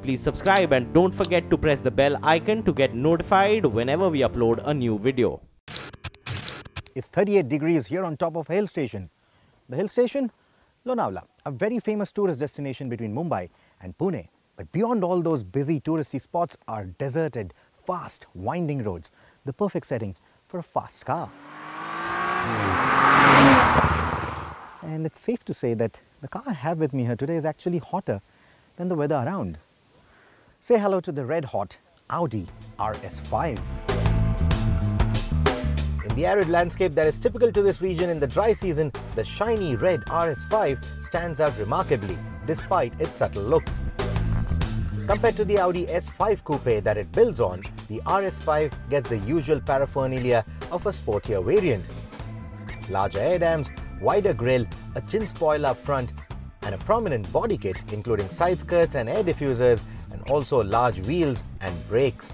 please subscribe and don't forget to press the bell icon to get notified whenever we upload a new video. It's 38 degrees here on top of a hill station. The hill station? Lonavala, a very famous tourist destination between Mumbai and Pune. But beyond all those busy touristy spots are deserted, fast, winding roads. The perfect setting for a fast car. And it's safe to say that the car I have with me here today is actually hotter than the weather around. Say hello to the red-hot Audi RS5. In the arid landscape that is typical to this region in the dry season, the shiny red RS5 stands out remarkably, despite its subtle looks. Compared to the Audi S5 Coupe that it builds on, the RS5 gets the usual paraphernalia of a sportier variant. Larger air dams, wider grille, a chin spoiler up front, and a prominent body kit including side skirts and air diffusers, and also large wheels and brakes.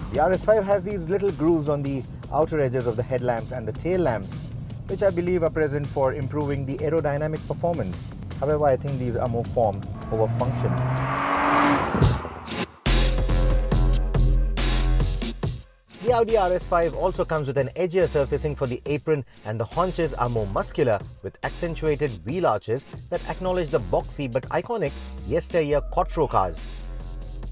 The RS5 has these little grooves on the outer edges of the headlamps and the tail lamps, which I believe are present for improving the aerodynamic performance. However, I think these are more form over function. The Audi RS5 also comes with an edgier surfacing for the apron, and the haunches are more muscular with accentuated wheel arches that acknowledge the boxy but iconic yesteryear Crore cars.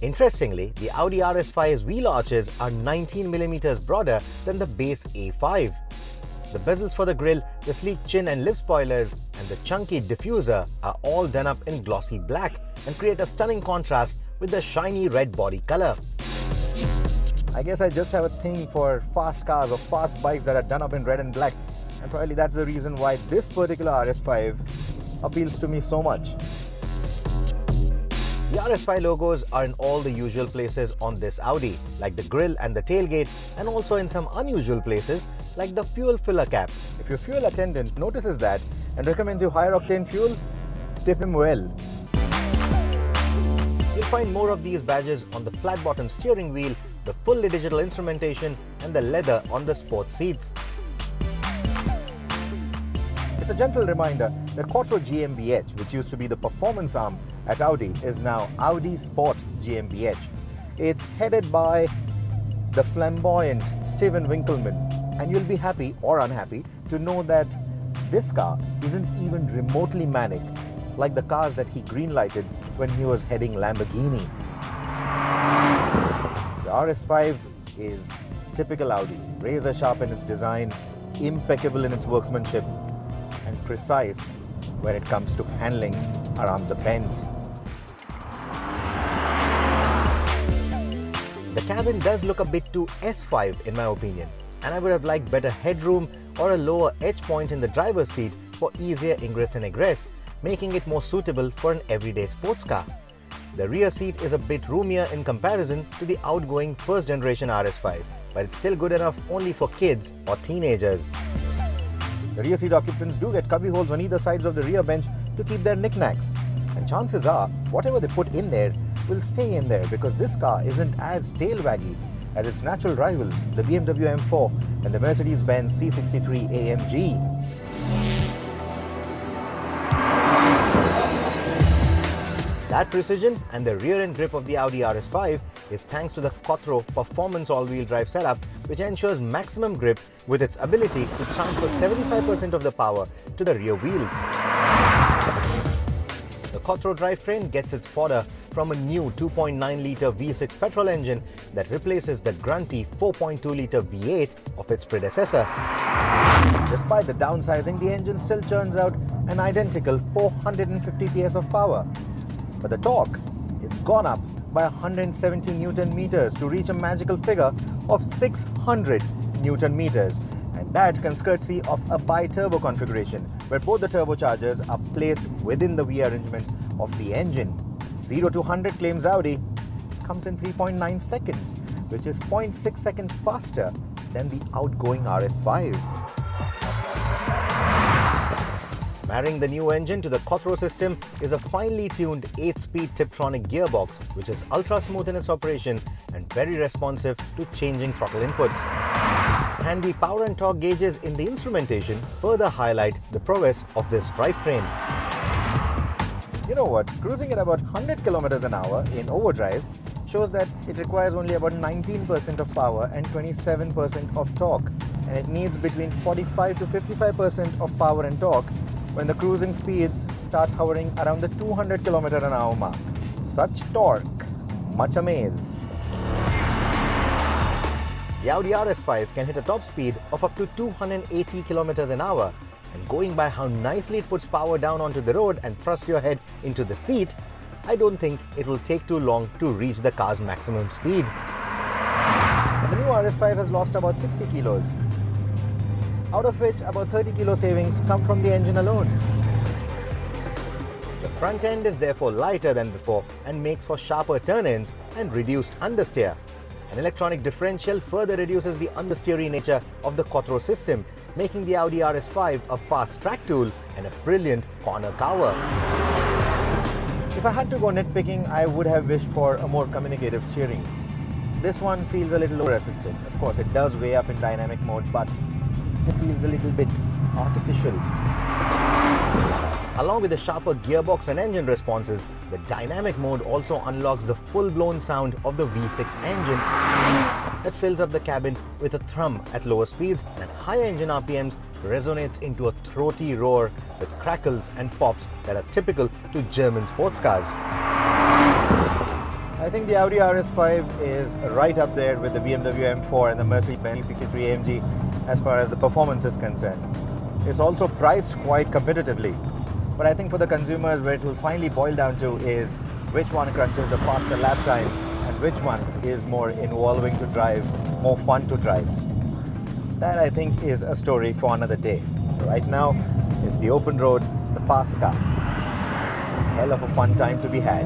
Interestingly, the Audi RS5's wheel arches are 19mm broader than the base A5. The bezels for the grille, the sleek chin and lip spoilers, and the chunky diffuser are all done up in glossy black and create a stunning contrast with the shiny red body color. I guess I just have a thing for fast cars or fast bikes that are done up in red and black, and probably that's the reason why this particular RS5 appeals to me so much. The RS5 logos are in all the usual places on this Audi, like the grille and the tailgate, and also in some unusual places like the fuel filler cap. If your fuel attendant notices that and recommends you higher octane fuel, tip him well. You'll find more of these badges on the flat bottom steering wheel, the fully digital instrumentation, and the leather on the sports seats. It's a gentle reminder that Crore GmbH, which used to be the performance arm at Audi, is now Audi Sport GmbH. It's headed by the flamboyant Steven Winkelmann, and you'll be happy or unhappy to know that this car isn't even remotely manic like the cars that he greenlighted when he was heading Lamborghini. The RS5 is typical Audi, razor sharp in its design, impeccable in its workmanship, and precise when it comes to handling around the bends. The cabin does look a bit too S5 in my opinion, and I would have liked better headroom or a lower edge point in the driver's seat for easier ingress and egress, making it more suitable for an everyday sports car. The rear seat is a bit roomier in comparison to the outgoing first generation RS5, but it's still good enough only for kids or teenagers. The rear seat occupants do get cubby holes on either sides of the rear bench to keep their knickknacks, and chances are whatever they put in there will stay in there, because this car isn't as tail-waggy as its natural rivals, the BMW M4 and the Mercedes-Benz C63 AMG. That precision and the rear-end grip of the Audi RS5 is thanks to the Crore performance all-wheel drive setup, which ensures maximum grip with its ability to transfer 75% of the power to the rear wheels. The Crore drivetrain gets its fodder from a new 2.9-litre V6 petrol engine that replaces the grunty 4.2-litre V8 of its predecessor. Despite the downsizing, the engine still churns out an identical 450 PS of power. But the torque, it's gone up by 170 Newton meters to reach a magical figure of 600 Newton meters. And that comes courtesy of a bi-turbo configuration, where both the turbochargers are placed within the V arrangement of the engine. 0 to 100, claims Audi, comes in 3.9 seconds, which is 0.6 seconds faster than the outgoing RS5. Marrying the new engine to the Crore system is a finely tuned 8-speed Tiptronic gearbox, which is ultra smooth in its operation and very responsive to changing throttle inputs. Handy power and torque gauges in the instrumentation further highlight the prowess of this drivetrain. You know what? Cruising at about 100 kilometers an hour in overdrive shows that it requires only about 19% of power and 27% of torque, and it needs between 45 to 55% of power and torque when the cruising speeds start hovering around the 200 km an hour mark. Such torque, much amaze. The Audi RS5 can hit a top speed of up to 280 km an hour, and going by how nicely it puts power down onto the road and thrusts your head into the seat, I don't think it will take too long to reach the car's maximum speed. And the new RS5 has lost about 60 kilos, out of which about 30 kilo savings come from the engine alone. The front end is therefore lighter than before and makes for sharper turn-ins and reduced understeer. An electronic differential further reduces the understeery nature of the Crore system, making the Audi RS5 a fast track tool and a brilliant corner cover. If I had to go nitpicking, I would have wished for a more communicative steering. This one feels a little over-assisted. Of course, it does weigh up in dynamic mode, but it feels a little bit artificial. Along with the sharper gearbox and engine responses, the dynamic mode also unlocks the full-blown sound of the V6 engine that fills up the cabin with a thrum at lower speeds, and at higher engine RPMs resonates into a throaty roar with crackles and pops that are typical to German sports cars. I think the Audi RS5 is right up there with the BMW M4 and the Mercedes-Benz E63 AMG as far as the performance is concerned. It's also priced quite competitively. But I think for the consumers, where it will finally boil down to is which one crunches the faster lap times and which one is more involving to drive, more fun to drive. That, I think, is a story for another day. Right now, it's the open road, the fast car. Hell of a fun time to be had.